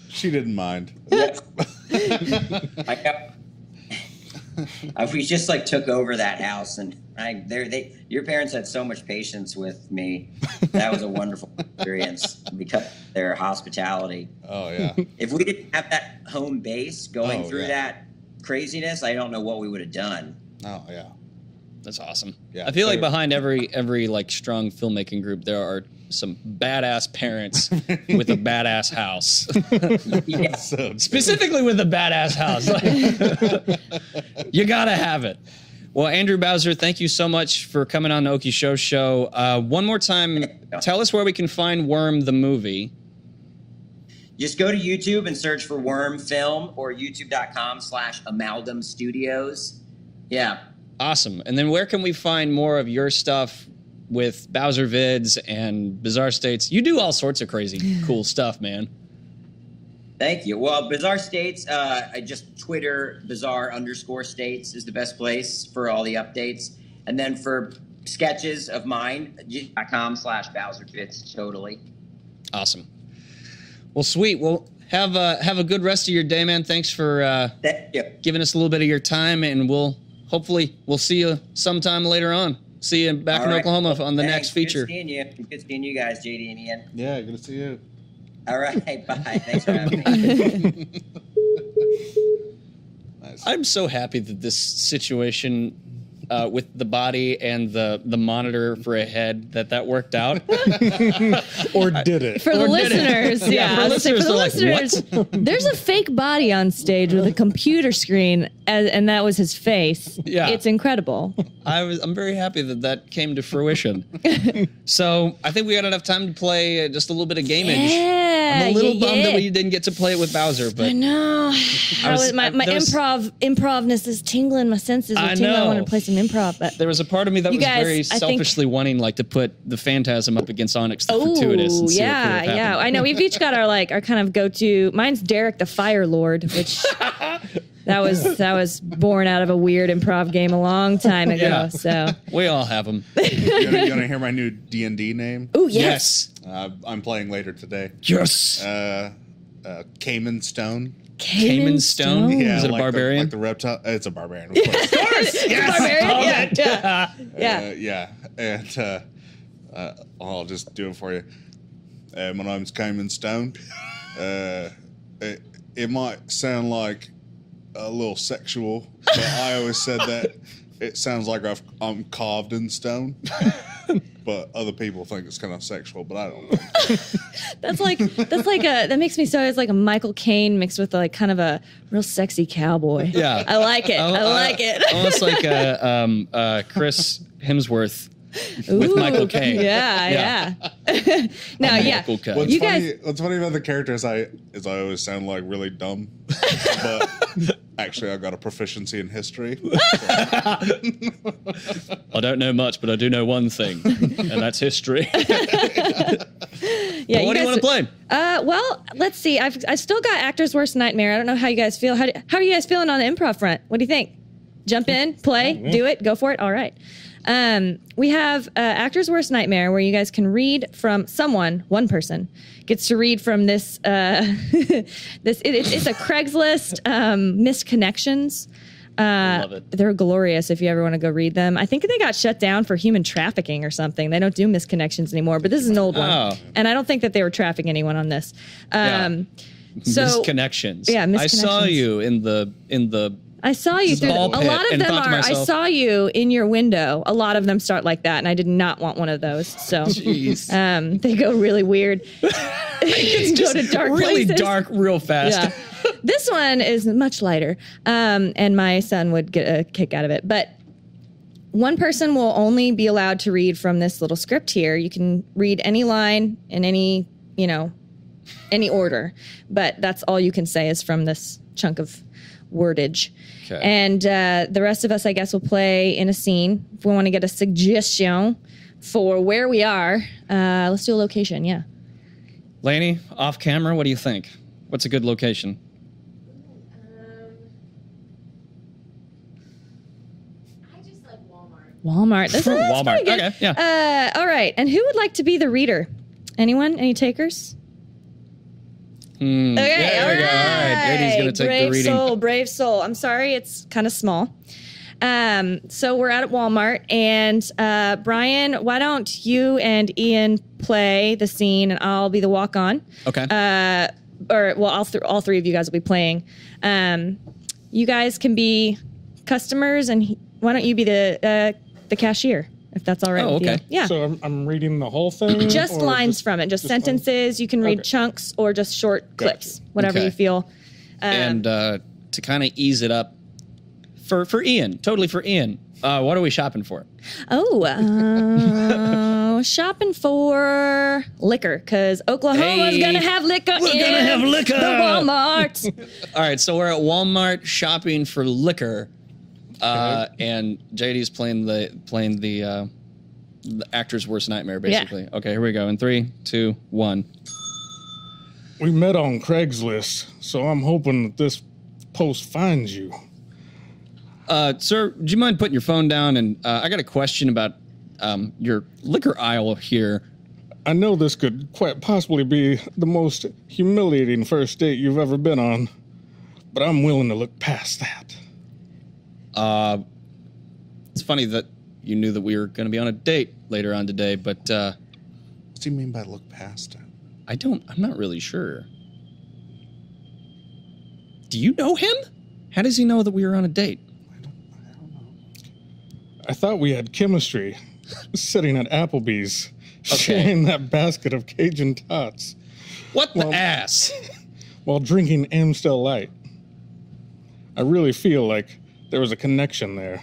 She didn't mind. We just like took over that house, and your parents had so much patience with me. That was a wonderful experience because of their hospitality. Oh yeah. If we didn't have that home base going through that craziness, I don't know what we would have done. Oh yeah. That's awesome. Yeah, I feel like behind every like strong filmmaking group, there are some badass parents with a badass house. Yeah. So Specifically with a badass house. You gotta have it. Well, Andrew Bowser, thank you so much for coming on the Okie Show. One more time, tell us where we can find Worm the movie. Just go to YouTube and search for Worm Film or youtube.com/Amalgam Studios. Yeah. Awesome. And then where can we find more of your stuff with Bowser Vids and Bizarre States? You do all sorts of crazy, cool stuff, man. Thank you. Well, Bizarre States, I just Twitter bizarre_states is the best place for all the updates. And then for sketches of mine, youtube.com/BowserVids, totally. Awesome. Well, sweet. Well, have a good rest of your day, man. Thanks for giving us a little bit of your time, and hopefully we'll see you sometime later on. See you back in Oklahoma on the next feature. Good seeing you. Good seeing you guys, JD and Ian. yeah, good to see you. All right, bye. Thanks for having me. Nice. I'm so happy that this situation with the body and the monitor for a head that worked out. Or did it? For the listeners, Yeah, for listeners, there's a fake body on stage with a computer screen, and that was his face. Yeah. It's incredible. I'm very happy that came to fruition. So I think we got enough time to play just a little bit of gamage. Yeah, I'm a little bummed that we didn't get to play it with Bowser, but I know. My improvness is tingling. My senses are tingling. I wanted to play some improv, but there was a part of me that was very selfishly wanting like to put the Phantasm up against Onyx the Fortuitous. And see what could have happened. I know. We've each got our kind of go-to. Mine's Derek the Fire Lord, which that was born out of a weird improv game a long time ago. Yeah. So we all have them. You want to hear my new D&D name? oh yes. I'm playing later today. Yes. Cayman Stone. Cayman Stone? Yeah, Is it a like barbarian? like the reptile. It's a barbarian, of course. Of course. Yes. Yeah. And I'll just do it for you. My name's Cayman Stone. It might sound like a little sexual, but I always said that it sounds like I'm carved in stone. But other people think it's kind of sexual, but I don't know. That makes me so. It's like a Michael Caine mixed with like kind of a real sexy cowboy. Yeah. I like it. I like it. Almost like Chris Hemsworth with Michael Caine. Yeah. Now, What's funny about the characters is I always sound like really dumb, but actually I've got a proficiency in history. I don't know much, but I do know one thing, and that's history. Yeah. What do you want to play? Well, let's see. I still got Actor's Worst Nightmare. I don't know how you guys feel. How are you guys feeling on the improv front? What do you think? Jump in, play, do it, go for it. All right. We have Actor's Worst Nightmare, where you guys can read from one person gets to read from this. It's a Craigslist misconnections. Love it. They're glorious if you ever want to go read them. I think they got shut down for human trafficking or something. They don't do misconnections anymore, but this is an old one. Oh. And I don't think that they were trafficking anyone on this. So Misconnections. Yeah, misconnections. I saw you in the I saw you through ball a pit lot of and them thought to are. I myself- saw you in your window. A lot of them start like that, and I did not want one of those. So, Jeez. they go really weird. It's just go to dark really places. dark real fast. Yeah. This one is much lighter, and my son would get a kick out of it. But one person will only be allowed to read from this little script here. You can read any line in any order, but that's all you can say is from this chunk of wordage. Okay. And the rest of us, I guess, will play in a scene. If we want to get a suggestion for where we are, let's do a location, yeah. Lainey, off camera, what do you think? What's a good location? I just like Walmart. That's Walmart. pretty good. Okay, yeah. All right. And who would like to be the reader? Anyone? Any takers? Okay, there we go. All right, JD's gonna take the reading. Brave soul. I'm sorry, it's kind of small. So we're out at Walmart, and Brian, why don't you and Ian play the scene, and I'll be the walk-on. Okay. All three of you guys will be playing. You guys can be customers, and why don't you be the cashier, if that's all right with okay. you? Yeah. So I'm reading the whole thing? Just or lines from it, just sentences. You can read chunks or just short clips, whatever Okay. you feel. And to kind of ease it up, for Ian, totally for Ian, what are we shopping for? Shopping for liquor, because Oklahoma's gonna have liquor. We're gonna have liquor. The Walmart. All right, so we're at Walmart shopping for liquor, and JD's playing the actor's worst nightmare, basically. Yeah. Okay, here we go. In 3, 2, 1. We met on Craigslist, so I'm hoping that this post finds you. Sir, do you mind putting your phone down? And I got a question about your liquor aisle here. I know this could quite possibly be the most humiliating first date you've ever been on, but I'm willing to look past that. It's funny that you knew that we were going to be on a date later on today, but What do you mean by look past it? I'm not really sure. Do you know him? How does he know that we were on a date? I don't know. I thought we had chemistry, sitting at Applebee's, sharing that basket of Cajun tots What the ass? while drinking Amstel Light. I really feel like there was a connection there.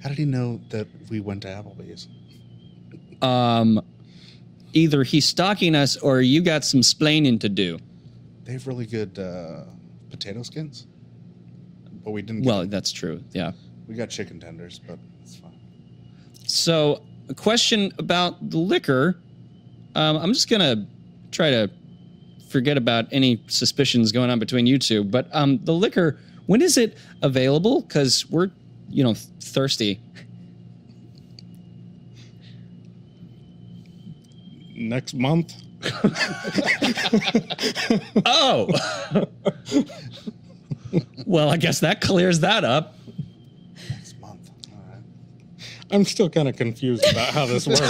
How did he know that we went to Applebee's? Either he's stalking us or you got some splaining to do. They have really good potato skins. But we didn't. Well, that's true. Yeah. We got chicken tenders, but it's fine. So, a question about the liquor. I'm just gonna try to forget about any suspicions going on between you two. But the liquor, when is it available? Because we're, thirsty. Next month? Oh. Well, I guess that clears that up. Next month. All right. I'm still kind of confused about how this works.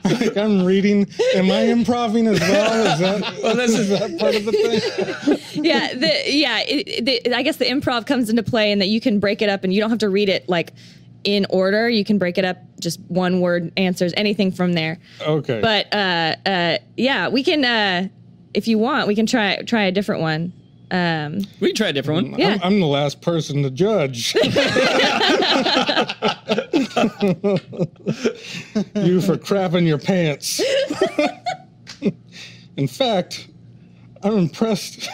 Like I'm reading. Am I improving as well? Is that part of the thing? I guess the improv comes into play in that you can break it up and you don't have to read it like in order. You can break it up, just one word answers, anything from there. Okay. But we can, if you want, we can try a different one. We can try a different one. Yeah. I'm the last person to judge. You for crapping your pants. In fact, I'm impressed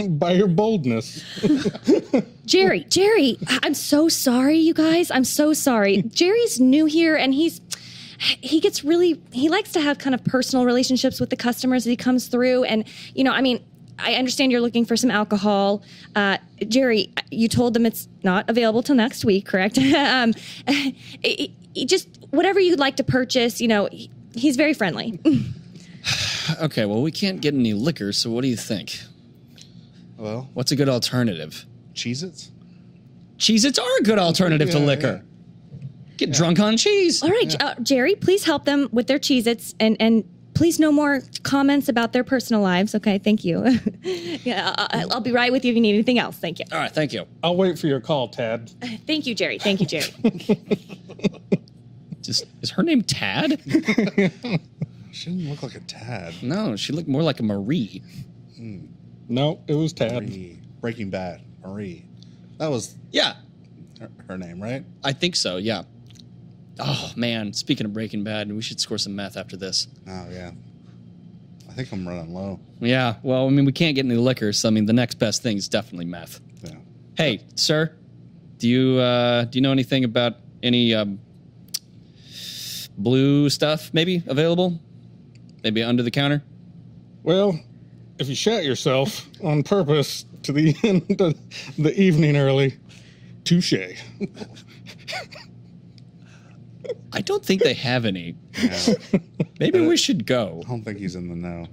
by your boldness. Jerry, I'm so sorry, you guys. I'm so sorry. Jerry's new here, and he likes to have kind of personal relationships with the customers as he comes through. And, I understand you're looking for some alcohol. Jerry, you told them it's not available till next week, correct? Just whatever you'd like to purchase, he's very friendly. Okay, well, we can't get any liquor, so what do you think? Well, What's a good alternative? Cheez-Its? Cheez-Its are a good alternative to liquor. Get drunk on cheese. All right, Jerry, please help them with their Cheez-Its and please no more comments about their personal lives. Okay, thank you. Yeah, I'll be right with you if you need anything else. Thank you. All right, thank you. I'll wait for your call, Tad. Thank you, Jerry. Thank you, Jerry. Is her name Tad? She didn't look like a Tad. No, she looked more like a Marie. No, it was Tad. Marie. Breaking Bad. Marie. That was Yeah, her name, right? I think so, yeah. Oh, man, speaking of Breaking Bad, we should score some meth after this. Oh, yeah. I think I'm running low. Yeah. Well, I mean, we can't get any liquor, so I mean, the next best thing is definitely meth. Yeah. Hey, sir, do you know anything about any blue stuff maybe available? Maybe under the counter? Well, if you shot yourself on purpose to the end of the evening early, touche. I don't think they have any. Yeah. Maybe we should go. I don't think he's in the know.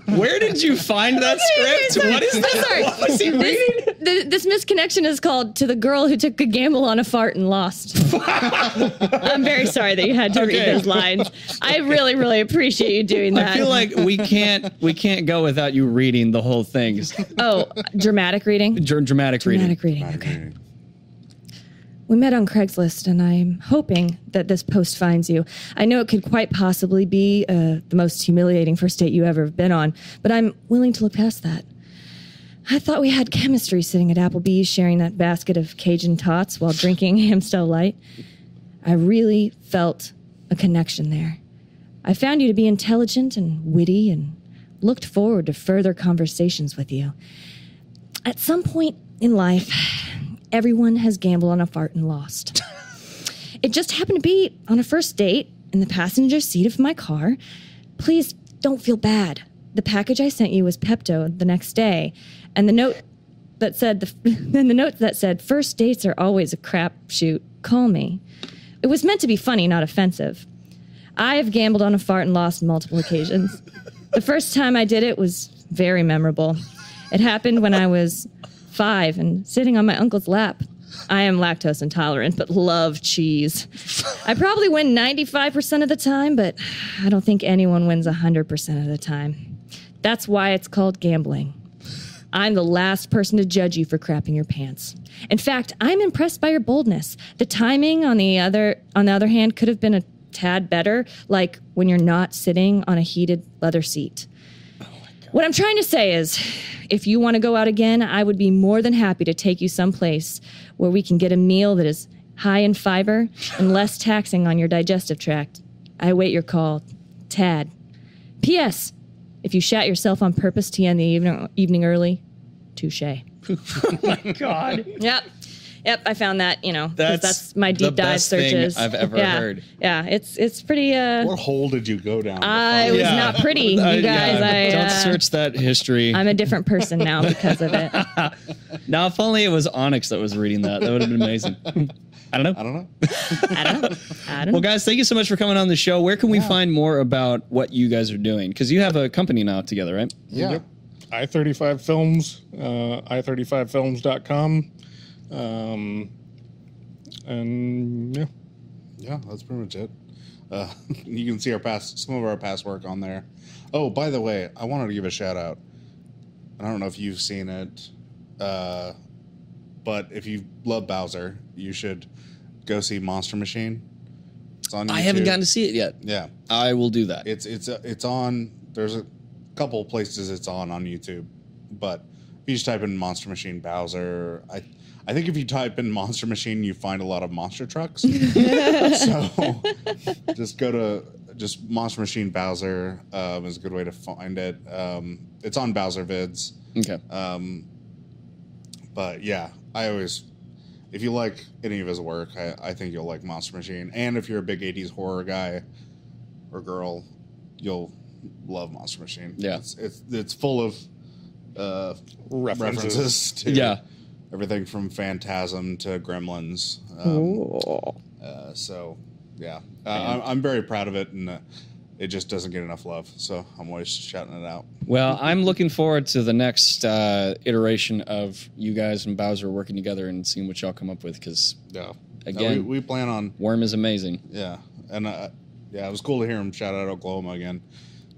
Where did you find that script? What is that? Sorry. What was he reading? This misconnection is called "To the Girl Who Took a Gamble on a Fart and Lost." I'm very sorry that you had to read those lines. I really, really appreciate you doing that. I feel like we can't go without you reading the whole thing. Oh, dramatic reading? Dramatic reading. Dramatic reading, okay. We met on Craigslist, and I'm hoping that this post finds you. I know it could quite possibly be the most humiliating first date you ever have been on, but I'm willing to look past that. I thought we had chemistry sitting at Applebee's, sharing that basket of Cajun tots while drinking Amstel Light. I really felt a connection there. I found you to be intelligent and witty and looked forward to further conversations with you. At some point in life, everyone has gambled on a fart and lost. It just happened to be on a first date in the passenger seat of my car. Please don't feel bad. The package I sent you was Pepto the next day, and the note that said, "First dates are always a crapshoot. Call me." It was meant to be funny, not offensive. I have gambled on a fart and lost multiple occasions. The first time I did it was very memorable. It happened when I was 5 and sitting on my uncle's lap. I am lactose intolerant, but love cheese. I probably win 95% of the time, but I don't think anyone wins 100% of the time. That's why it's called gambling. I'm the last person to judge you for crapping your pants. In fact, I'm impressed by your boldness. The timing, on the other hand, could have been a tad better, like when you're not sitting on a heated leather seat. What I'm trying to say is, if you want to go out again, I would be more than happy to take you someplace where we can get a meal that is high in fiber and less taxing on your digestive tract. I await your call. Tad. P.S. If you shat yourself on purpose to end the evening early, touche. Oh my God. Yep, I found that, 'cause that's my the deep dive best thing searches. I've ever heard. Yeah, it's pretty What hole did you go down? I was not pretty, you guys. Don't search that history. I'm a different person now because of it. Now, if only it was Onyx that was reading that, that would have been amazing. I don't know. Well, guys, thank you so much for coming on the show. Where can we find more about what you guys are doing? Because you have a company now together, right? Yeah. Yep. I-35 Films, i35films.com. And yeah, that's pretty much it. You can see some of our past work on there. Oh, by the way, I wanted to give a shout out. I don't know if you've seen it, but if you love Bowser, you should go see Monster Machine. It's on YouTube. I haven't gotten to see it yet. Yeah, I will do that. It's on. There's a couple places it's on YouTube, but if you just type in Monster Machine Bowser, I think if you type in Monster Machine, you find a lot of monster trucks. So just go to Monster Machine Bowser is a good way to find it. It's on Bowser Vids. Okay. But yeah, if you like any of his work, I think you'll like Monster Machine. And if you're a big 80s horror guy or girl, you'll love Monster Machine. Yeah. It's full of references to everything from Phantasm to Gremlins. So, yeah, I'm very proud of it, and it just doesn't get enough love. So I'm always shouting it out. Well, I'm looking forward to the next iteration of you guys and Bowser working together and seeing what y'all come up with. Because again, we plan on. Worm is amazing. Yeah, and it was cool to hear him shout out Oklahoma again,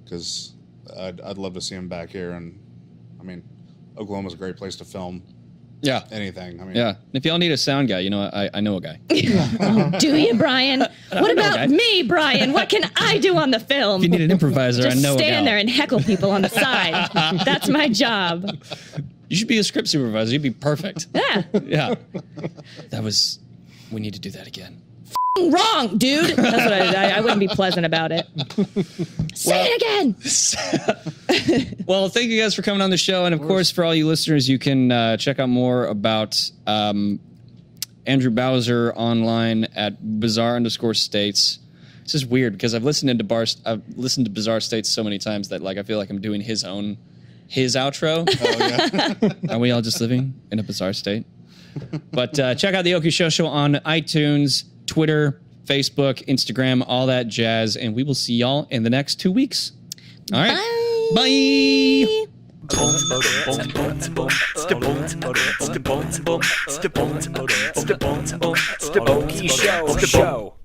because I'd love to see him back here. And I mean, Oklahoma's a great place to film. Yeah. Anything. I mean, yeah. If y'all need a sound guy, I know a guy. Do you, Brian? What about me, Brian? What can I do on the film? If you need an improviser, just I know a guy. stand there and heckle people on the side. That's my job. You should be a script supervisor. You'd be perfect. Yeah. Yeah. We need to do that again. wrong, dude. That's what I wouldn't be pleasant about it. Say it again. Well, thank you guys for coming on the show. And of course, for all you listeners, you can check out more about Andrew Bowser online at bizarre_states. This is weird because I've listened to Bizarre States so many times that like I feel like I'm doing his outro. Oh yeah. Are we all just living in a bizarre state? But check out the Okie Show on iTunes, Twitter, Facebook, Instagram, all that jazz, and we will see y'all in the next 2 weeks. All right. Bye. Okie Show.